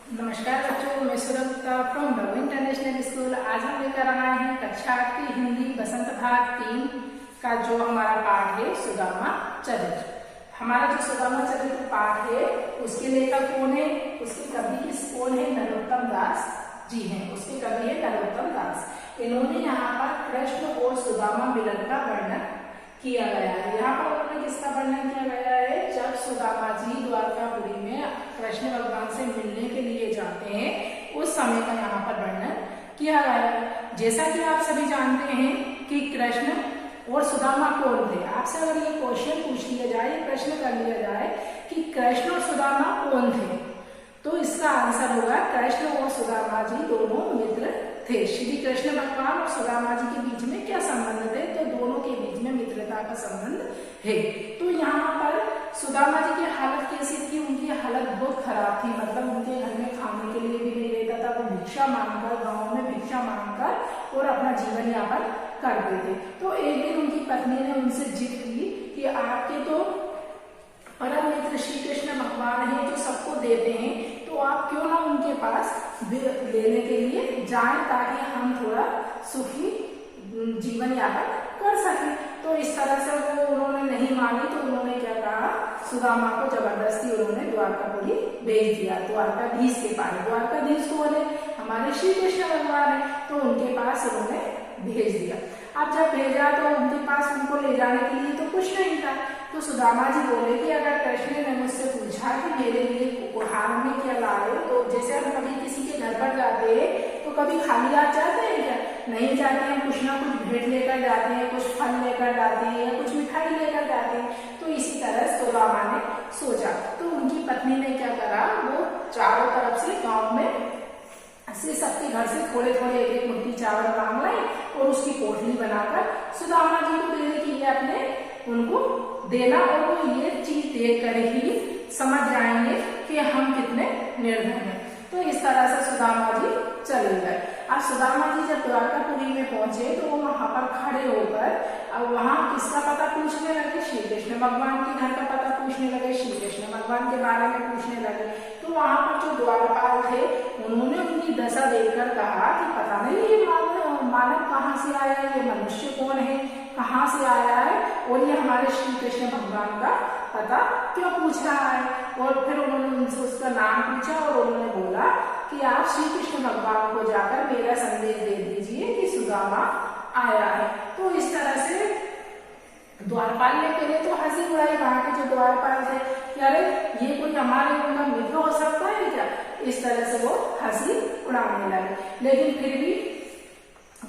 नमस्कार बच्चों, मैं सुरक्षा फ्रॉम द इंटरनेशनल स्कूल। आज हम लेकर आए हैं कक्षा 8 की हिंदी बसंत भाग 3 का जो हमारा पाठ है सुदामा चरित्र। हमारा जो सुदामा चरित्र पाठ है उसके लेखक कौन है, उसके कवि कौन है? नरोत्तम दास जी हैं। उसके कवि है नरोत्तम दास। इन्होंने यहाँ पर कृष्ण और सुदामा मिलन का वर्णन किया गया है। यहाँ पर उन्होंने किसका वर्णन किया गया है? जब सुदामा जी द्वारकापुरी में कृष्ण भगवान से मिलने के लिए जाते हैं उस समय का यहाँ पर वर्णन किया गया है। जैसा कि आप सभी जानते हैं कि कृष्ण और सुदामा कौन थे। आपसे अगर ये क्वेश्चन पूछ लिया जाए, ये प्रश्न कर लिया जाए कि कृष्ण और सुदामा कौन थे, तो इसका आंसर होगा कृष्ण और सुदामा जी दोनों मित्र थे। श्री कृष्ण भगवान और सुदामा जी के बीच में क्या संबंध थे? तो दोनों के बीच में मित्रता का संबंध है। तो यहाँ पर सुदामा जी की हालत कैसी थी? उनकी हालत बहुत खराब थी। मतलब उनके घर में खाने के लिए भी नहीं रहता था। वो भिक्षा मांगकर, गाँव में भिक्षा मांगकर और अपना जीवन यापन करते थे। तो एक दिन उनकी पत्नी ने उनसे जिद की कि आपके तो परम मित्र श्री कृष्ण भगवान है जो सबको देते हैं, तो आप क्यों ना उनके पास लेने के लिए जाएं ताकि हम थोड़ा सुखी जीवन यापन कर सके। तो इस तरह से वो उन्होंने नहीं मानी। तो उन्होंने क्या कहा, सुदामा को जबरदस्ती उन्होंने द्वारकापुरी भेज दिया, द्वारकाधीश के पास। द्वारकाधीश कौन है? हमारे श्री कृष्ण भगवान है। तो उनके पास उन्होंने भेज दिया। अब जब भेजा तो उनके पास उनको ले जाने के लिए तो कुछ नहीं था। तो सुदामा जी बोले कि अगर कृष्ण ने मुझसे पूछा कि मेरे लिए उपहार में क्या लाए, तो जैसे हम कभी किसी के घर पर जाते हैं तो कभी खाली हाथ जाते हैं क्या? नहीं जाते हैं। कुछ ना कुछ भेंट लेकर जाते हैं, कुछ फल लेकर जाते हैं या कुछ मिठाई लेकर जाते हैं। तो इसी तरह सुदामा ने सोचा। तो उनकी पत्नी ने क्या करा, वो चारों तरफ से गाँव में से सबके घर से थोड़े थोड़े एक मुट्ठी चावल मांग लाई और उसकी पोटली बनाकर सुदामा जी को देने के लिए अपने उनको देना। और वो ये चीज देख कर ही समझ जाएंगे कि हम कितने निर्धन हैं। तो इस तरह से सुदामा जी चले गए। अब सुदामा जी जब द्वारकापुरी में पहुंचे तो वो वहां पर खड़े होकर अब वहां किसका पता पूछने लगे? श्री कृष्ण भगवान के घर का पता पूछने लगे, श्री कृष्ण भगवान के बारे में पूछने लगे। तो वहां पर जो द्वारपाल थे उन्होंने उनकी दशा देखकर कहा कि पता नहीं ये मानव कहाँ से आया है, ये मनुष्य कौन है, कहाँ से आया है और ये हमारे श्री कृष्ण भगवान का पता क्यों पूछ रहा है। और फिर उन्होंने उनसे उसका नाम पूछा और उन्होंने बोला कि आप श्री कृष्ण भगवान को जाकर मेरा संदेश दे दीजिए कि सुदामा आया है। तो इस तरह से द्वारपाल ने पहले तो हंसी उड़ाई, वहां के जो द्वारपाल थे कि अरे ये कोई हमारे उनका मित्र हो सकता है क्या? इस तरह से वो हंसी उड़ाने लगे। लेकिन फिर भी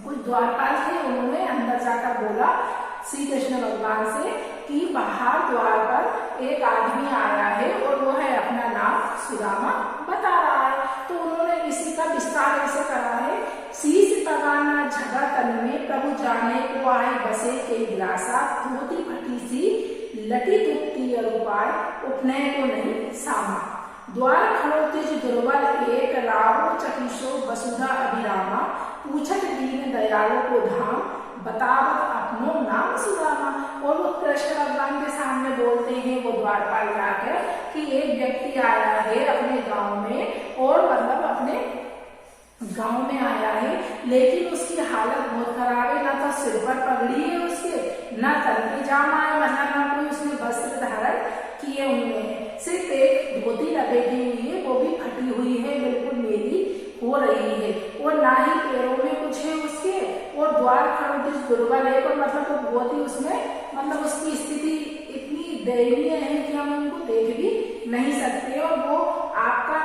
कुछ द्वारपाल थे, उन्होंने अंदर जाकर बोला श्री कृष्ण भगवान से कि बाहर द्वार पर एक आदमी आया है और वो है अपना नाम सुदामा बता रहा है। तो उन्होंने इसी का विस्तार ऐसे करा है, शीश तगाना झगा तन में प्रभु जाने को आए बसे के गिलासा, धोती फटी सी लटी दुखती अरुपाय, उपनय को नहीं सामा, द्वार खड़ो तिज दुर्बल एक राहो चकिशो वसुधा अभिरामा, पूछत दीन दयालु को धाम, बतावत अपनो नाम सुदामा। और वो कृष्ण भगवान के सामने बोलते हैं वो द्वारपाल जाकर कि एक व्यक्ति आया है अपने गांव में और मतलब अपने गांव में आया है, लेकिन उसकी हालत बहुत खराब है। ना तो सिर पर पगड़ी है उसके, ना तन पे जामा है, मतलब ना कोई उसने वस्त्र धारण किए हुए हैं, सिर्फ एक धोती लपेटी हुई है, वो भी फटी हुई है, बिल्कुल मेरी हो रही है, और ना ही पैरों में कुछ है उसके, और द्वार खड़ो दुर्बल है। पर मतलब वो बहुत ही उसमें मतलब उसकी स्थिति इतनी दयनीय है कि हम उनको देख भी नहीं सकते। और वो आपका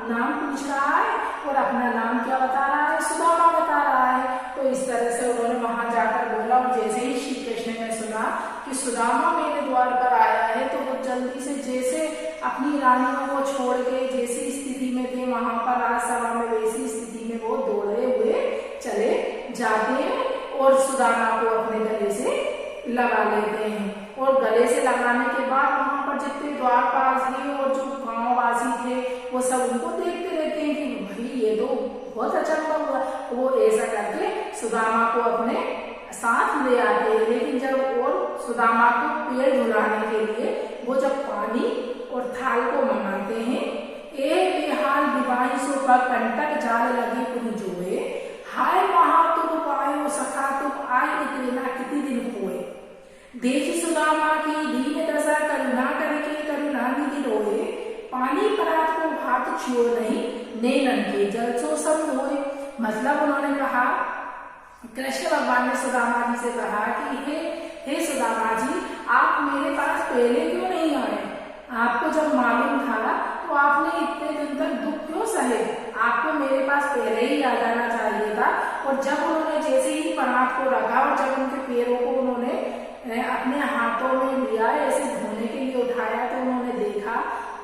नाम पूछ रहा है और अपना नाम क्या बता रहा है? सुदामा बता रहा है। तो इस तरह से उन्होंने वहां जाकर बोला। और जैसे ही श्री कृष्ण ने सुना कि सुदामा मेरे द्वार पर आया है तो वो जल्दी से जैसे अपनी रानियों को छोड़ के जैसी स्थिति में थे वहां पर राजसभा में, वैसी स्थिति में वो दौड़े हुए चले जाते हैं और सुदामा को अपने गले से लगा लेते हैं। और गले से लगाने के बाद वहां पर जितने द्वारपाल थे और जो गांववासी थे वो सब उनको देखते रहते हैं कि भाई ये तो बहुत अचंभा हुआ। वो ऐसा करके सुदामा को अपने साथ ले आते हैं। लेकिन जब और सुदामा को पेड़ धुलाने के लिए वो जब पानी और थाल को मंगाते हैं ए बेहाल विवाही सो पर कंटक जाल लगे पुन जोए, हाय महा तुम पायो सखा तुम आए इतना किति दिन होए। देखी सुदामा की दीन दशा करुणा करके करुणा निधि रोए, पानी परात को भात छियो नहीं, नैनन के जल सो सब होए। मतलब उन्होंने कहा, कृष्ण भगवान ने सुदामा जी से कहा कि हे सुदामा जी, आप मेरे पास पहले क्यों नहीं आए? आपको जब मालूम था तो आपने इतने दिन तक दुख क्यों सहे? आपको मेरे पास पहले ही आ जाना चाहिए था। और जब उन्होंने जैसे ही परात को रखा और जब उनके पैरों को उन्होंने अपने हाथों में लिया, ऐसे धोने के लिए उठाया, तो उन्होंने देखा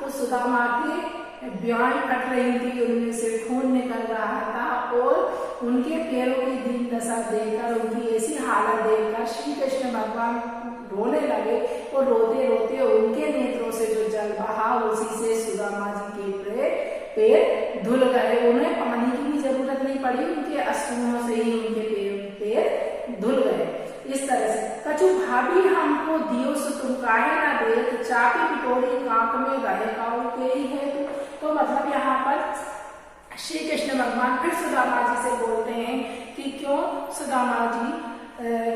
तो सुदामा की ब्याई फट रही थी, उनमें से खून निकल रहा था। और उनके पैरों की दीन दशा देखकर, उनकी ऐसी हालत देखकर श्री कृष्ण भगवान रोने लगे। और रोते रोते उनके नेत्रों से जो जल बहा, उसी से सुदामा जी के पैर धुल गए। उन्हें पानी की भी जरूरत नहीं पड़ी, उनके अश्रुओं से ही उनके पैर धुल गए। इस तरह से कछु भाभी हमको दियो सो तुम काहे ना देत, चापी पिटोरी कांक में रहे काऊ के ही है। तो मतलब यहाँ पर श्री कृष्ण भगवान फिर सुदामा जी से बोलते हैं कि क्यों सुदामा जी,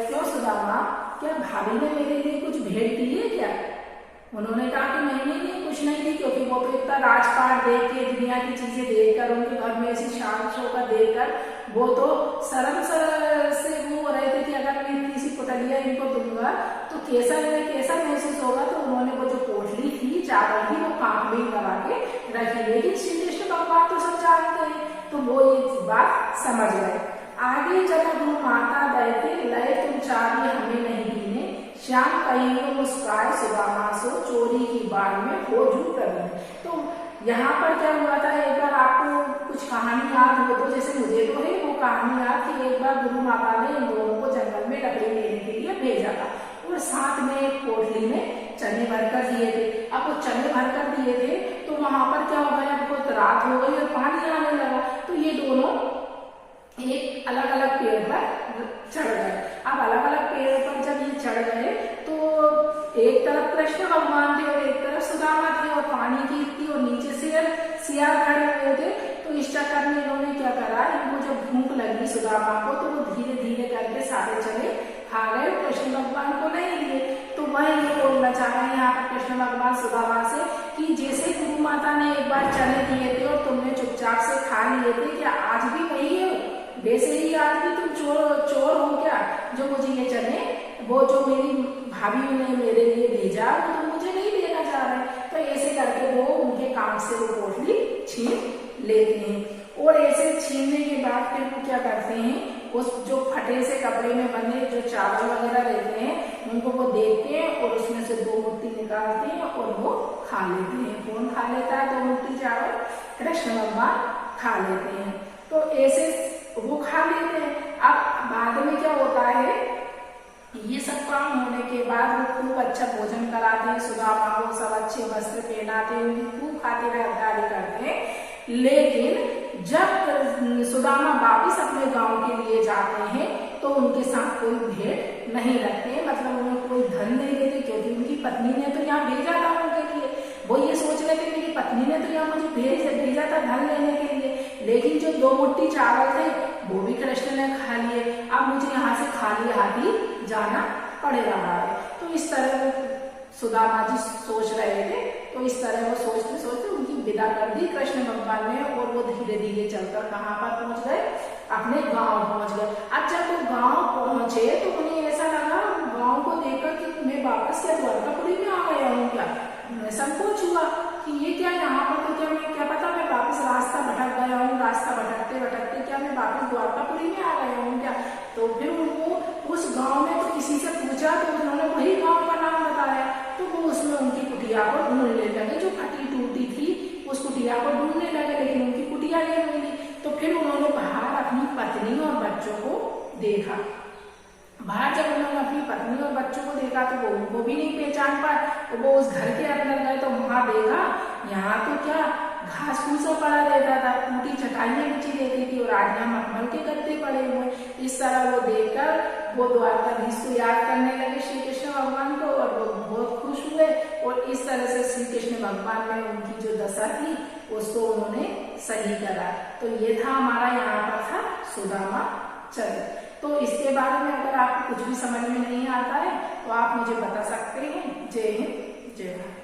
क्यों सुदामा, क्या भाभी ने मेरे लिए कुछ भेंट दी है क्या? उन्होंने कहा कि नहीं कुछ नहीं दी, क्योंकि वो तो इतना राजपाट देख के, दुनिया की चीजें देखकर, उनके घर में ऐसी शान शौकत देखकर वो तो शर्म से वो हो रहे थे कि अगर मैं इतनी सी पुतलियां इनको दूंगा तो कैसा महसूस होगा। तो उन्होंने वो जो पोटली थी चावल की, वो कांक में लगा के रखी। लेकिन श्री कृष्ण भगवान तो सब जानते हैं, तो वो ये बात समझ गए। आगे जब गुरु माता दैते लय तुम चाबी हमें नहीं दीने, श्याम कहीं मुस्काए सुदामा सो चोरी की बाढ़ में हो झूठ करने। तो यहाँ पर क्या हुआ था, एक बार आपको कुछ कहानी याद हो तो, जैसे मुझे तो है वो कहानी याद कि एक बार गुरु माता ने इन दोनों को जंगल में लकड़ी लेने के लिए भेजा था और साथ में एक पोटली में चने भरकर दिए थे। अब वो चने भरकर दिए थे तो वहां पर क्या हो गया, बहुत रात हो गई और पानी आने लगा। तो ये दोनों एक अलग अलग पेड़ पर चढ़ गए। अब अलग अलग पेड़ पर जब ये चढ़ गए तो एक तरफ कृष्ण भगवान थे और एक तरफ सुदामा थे, और पानी की थी और नीचे से सियार खड़े हुए थे। तो इस चक्कर में इन्होंने क्या करा, इनको जब भूख लगी सुदामा को, तो वो धीरे धीरे करके सारे चने खा गए, कृष्ण भगवान को नहीं लिए। तो वह ये बोलना चाह रहे हैं यहाँ पर कृष्ण भगवान सुदामा से कि जैसे गुरु माता ने एक बार चने दिए थे और तुमने चुपचाप से खा लिए थे, क्या आज भी वही है? वैसे ही आज भी तुम चोर हो क्या, जो मुझे ये चने, वो जो मेरी भाभी ने मेरे लिए भेजा वो तो मुझे नहीं देना चाह रहे। तो ऐसे करके वो उनके काम से वो पोटली छीन लेते हैं। और ऐसे छीनने के बाद फिर वो क्या करते हैं, उस जो फटे से कपड़े में बने जो चावल वगैरह रहते हैं उनको वो देखते हैं और उसमें से 2 मुट्ठी निकालते हैं और वो खा लेते हैं। कौन खा लेता है 2 मुट्ठी चावल? कृष्ण भगवान खा लेते हैं। तो ऐसे वो खा लेते हैं। अब बाद में क्या होता है, ये सब काम होने के बाद वो खूब अच्छा भोजन कराते हैं सुदामा को, सब अच्छे वस्त्र पहनाते हैं, उनकी खूब खातिरदारी करते हैं। लेकिन जब सुदामा वापिस अपने गांव के लिए जाते हैं तो उनके साथ कोई भेंट नहीं रखते हैं, मतलब उन्हें कोई धन नहीं देते, क्योंकि उनकी पत्नी ने तो यहाँ भेजा था उनके लिए। वो ये सोच रहे थे मेरी पत्नी ने तो यहाँ मुझे भेजा था धन लेने के लिए, लेकिन जो 2 मुट्ठी चावल थे वो भी कृष्ण ने खा लिए। अब मुझे यहाँ से खाली हाथ ही जाना पड़ रहा है। तो इस तरह सुदामा जी सोच रहे थे। तो इस तरह वो सोचते सोचते उनकी विदा कर दी कृष्ण भगवान ने, और वो धीरे धीरे चलकर कहाँ पर पहुंच गए, अपने गांव पहुंच गए। अब जब वो गांव पहुंचे तो उन्हें ऐसा लगा गांव को देखकर कि मैं वापस क्या द्वारकापुरी में आ गया हूँ क्या। संकोच हुआ कि ये क्या, यहाँ पर तो क्या पता मैं वापस रास्ता भटक गया हूँ, रास्ता भटकते भटकते क्या मैं वापस द्वारकापुरी में आ गया हूँ क्या। तो फिर उनको उस गांव में तो किसी से पूछा तो उन्होंने वही गांव का नाम बताया। तो वो उसमें उनकी कुटिया को ढूंढने लगे, जो फटी टूटी थी उस कुटिया को ढूंढने लगे, लेकिन उनकी कुटिया नहीं मिली। तो फिर उन्होंने बाहर अपनी पत्नी और बच्चों को देखा। बाहर जब उन्होंने अपनी पत्नी और बच्चों को देखा तो वो उनको भी नहीं पहचान पाए। तो वो उस घर के अंदर गए तो वहां देखा यहाँ तो क्या घास फूसा पड़ा रहता था, टूटी चटाइयां बिछी रहती थी और आज यहाँ मखमल के गद्दे पड़े हुए। इस तरह वो देखकर वो द्वारकाधीश को याद करने लगे श्री कृष्ण भगवान को, और वो बहुत खुश हुए। और इस तरह से श्री कृष्ण भगवान ने उनकी जो दशा थी उसको उन्होंने सही करा। तो ये था हमारा यहाँ पर था सुदामा चरित्र। तो इसके बारे में अगर आपको कुछ भी समझ में नहीं आता है तो आप मुझे बता सकते हैं। जय हिंद, जय भारत।